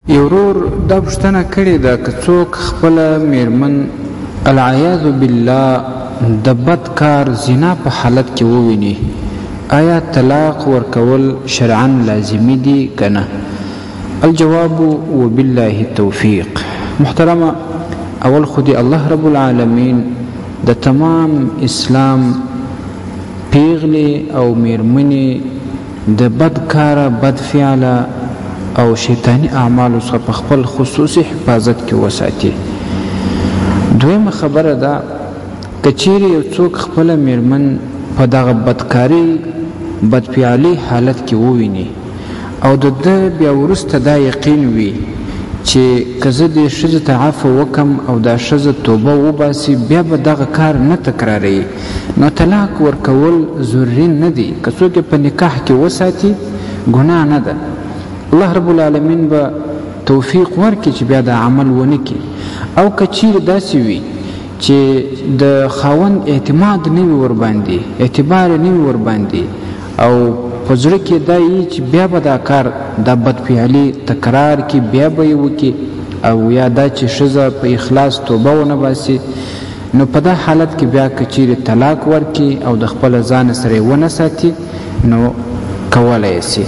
یو ورور دا پوښتنه کړې ده که څوک خپله میرمن العیاذ بالله د بد کار زنا په حالت کې وویني، آیا طلاق ورکول شرعا لازمي دي که نه؟ الجواب وبالله التوفیق. محترمه، اول خو دی الله رب العالمین د تمام اسلام پیغلې او میرمنې د بد کاره، بد فعله او شیطانی اعمالو څخه په خپل خصوصي حفاظت کې وساتي. دویمه خبره ده، که چیرې یو څوک خپله میرمن په دغه بدکاري، بدفعلي حالت کې وویني او د ده بیا وروسته دا یقین وي چې که زه دې ښځې ته عفو وکم او دا ښځه توبه وباسي، بیا به دغه کار نه تکراروي، نو طلاق ورکول ضروري نه دی. که څوک یې په نکاح کې وساتي ګناه نه ده. الله رب العالمین به توفیق ورکړي چې بیا دا عمل ونه کړي. او که چیرې داسې وي چې د خاوند اعتماد نه وي ورباندې، اعتبار نه وي ورباندې، او په زړه کې دا یي چې بیا به دا کار، دا بدفعلي تکرار کې بیا به یې وکړي، او یا دا چې ښځه په اخلاص توبه ونه باسي، نو په دا حالت کې بیا که چیرې طلاق ورکړي او د خپله ځان سره یې ونه ساتي، نو کولی یې سي.